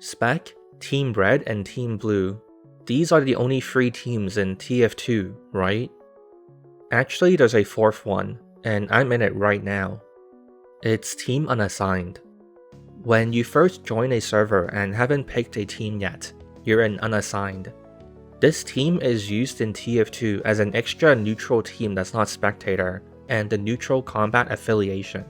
Spec, Team Red, and Team Blue. These are the only 3 teams in TF2, right? Actually, there's a 4th one, and I'm in it right now. It's Team Unassigned. When you first join a server and haven't picked a team yet, you're an Unassigned. This team is used in TF2 as an extra neutral team that's not spectator, and the neutral combat affiliation.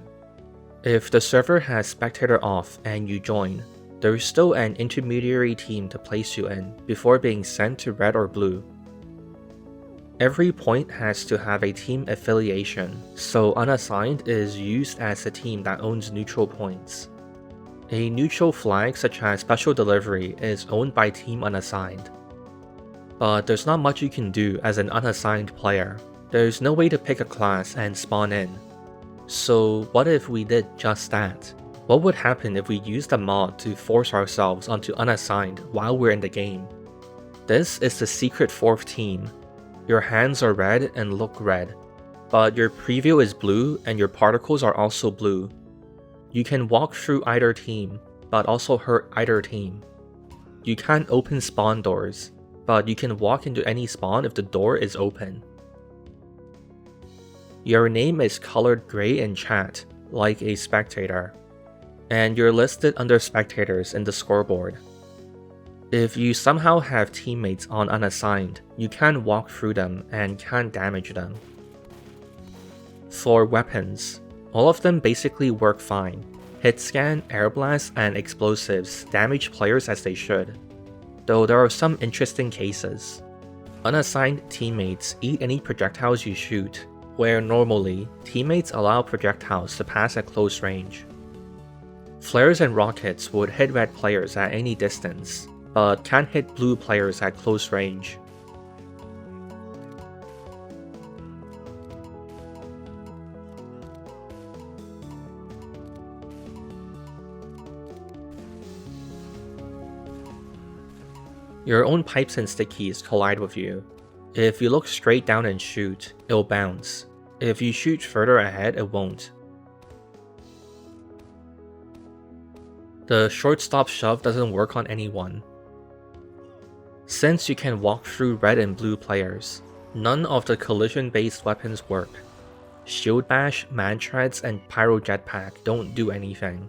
If the server has spectator off and you join, there's still an intermediary team to place you in before being sent to red or blue. Every point has to have a team affiliation, so Unassigned is used as a team that owns neutral points. A neutral flag such as Special Delivery is owned by Team Unassigned. But there's not much you can do as an unassigned player. There's no way to pick a class and spawn in. So what if we did just that? What would happen if we used a mod to force ourselves onto Unassigned while we're in the game? This is the secret 4th team. Your hands are red and look red, but your preview is blue and your particles are also blue. You can walk through either team, but also hurt either team. You can't open spawn doors, but you can walk into any spawn if the door is open. Your name is colored gray in chat, like a spectator, and you're listed under spectators in the scoreboard. If you somehow have teammates on Unassigned, you can walk through them and can't damage them. For weapons, all of them basically work fine. Hit scan, air blast, and explosives damage players as they should, though there are some interesting cases. Unassigned teammates eat any projectiles you shoot, where normally, teammates allow projectiles to pass at close range. Flares and rockets would hit red players at any distance, but can't hit blue players at close range. Your own pipes and stickies collide with you. If you look straight down and shoot, it'll bounce. If you shoot further ahead, it won't. The shortstop shove doesn't work on anyone. Since you can walk through red and blue players, none of the collision-based weapons work. Shield Bash, Man-Treads, and Pyro Jetpack don't do anything.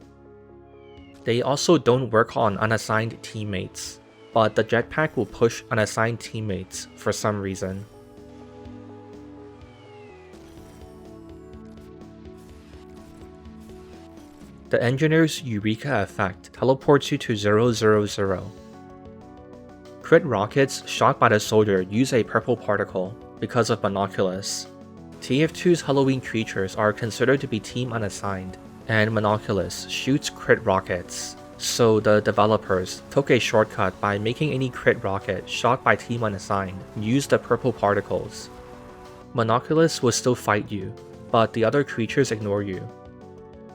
They also don't work on unassigned teammates, but the jetpack will push unassigned teammates for some reason. The Engineer's Eureka effect teleports you to 000. Crit rockets shot by the soldier use a purple particle because of Monoculus. TF2's Halloween creatures are considered to be team unassigned, and Monoculus shoots crit rockets. So the developers took a shortcut by making any crit rocket shot by team unassigned use the purple particles. Monoculus will still fight you, but the other creatures ignore you.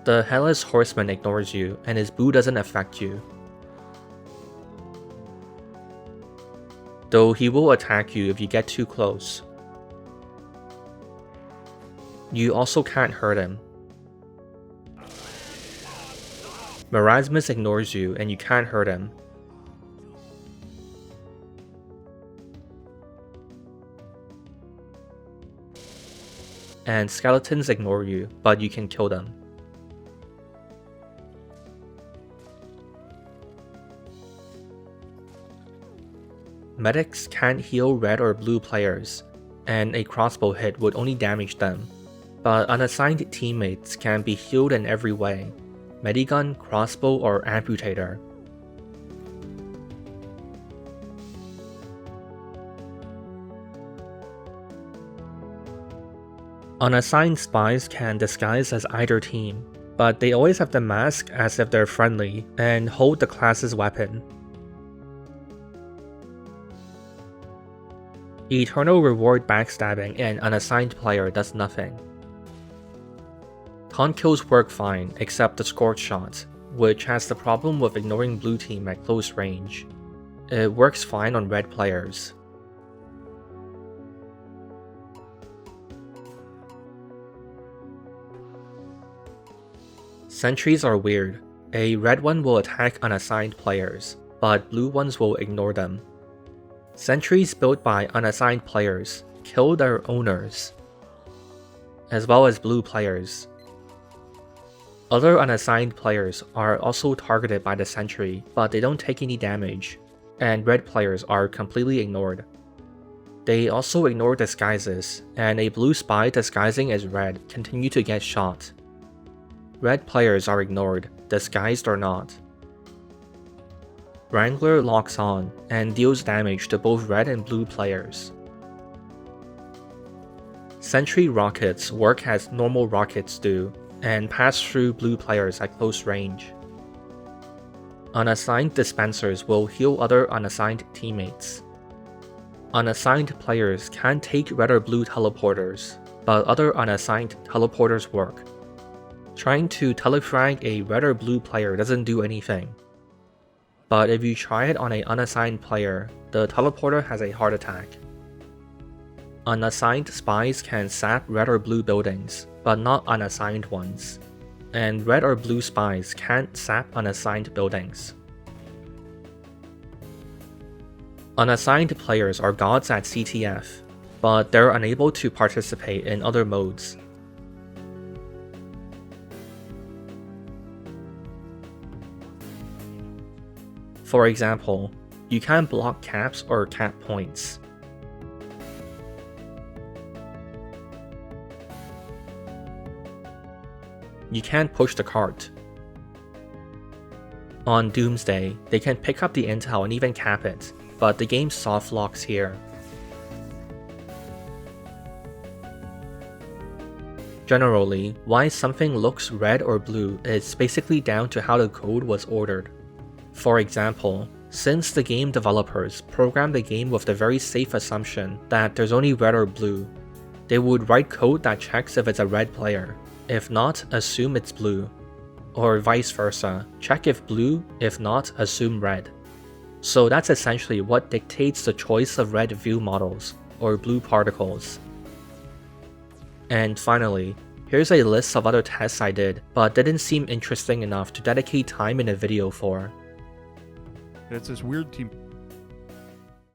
The Headless Horseman ignores you, and his boo doesn't affect you. Though he will attack you if you get too close. You also can't hurt him. Marasmus ignores you and you can't hurt him. And skeletons ignore you, but you can kill them. Medics can't heal red or blue players, and a crossbow hit would only damage them. But unassigned teammates can be healed in every way. Medigun, crossbow, or amputator. Unassigned spies can disguise as either team, but they always have the mask as if they're friendly and hold the class's weapon. Eternal reward backstabbing an unassigned player does nothing. Taunt kills work fine except the Scorch Shot, which has the problem with ignoring blue team at close range. It works fine on red players. Sentries are weird. A red one will attack unassigned players, but blue ones will ignore them. Sentries built by unassigned players kill their owners, as well as blue players. Other unassigned players are also targeted by the sentry, but they don't take any damage, and red players are completely ignored. They also ignore disguises, and a blue spy disguising as red continue to get shot. Red players are ignored, disguised or not. Wrangler locks on and deals damage to both red and blue players. Sentry rockets work as normal rockets do, and pass through blue players at close range. Unassigned dispensers will heal other unassigned teammates. Unassigned players can take red or blue teleporters, but other unassigned teleporters work. Trying to telefrag a red or blue player doesn't do anything. But if you try it on an unassigned player, the teleporter has a heart attack. Unassigned spies can sap red or blue buildings, but not unassigned ones. And red or blue spies can't sap unassigned buildings. Unassigned players are gods at CTF, but they're unable to participate in other modes. For example, you can't block caps or cap points. You can't push the cart. On Doomsday, they can pick up the intel and even cap it, but the game soft locks here. Generally, why something looks red or blue is basically down to how the code was ordered. For example, since the game developers programmed the game with the very safe assumption that there's only red or blue, they would write code that checks if it's a red player. If not, assume it's blue. Or vice versa, check if blue, if not, assume red. So that's essentially what dictates the choice of red view models, or blue particles. And finally, here's a list of other tests I did, but didn't seem interesting enough to dedicate time in a video for. It's this weird team.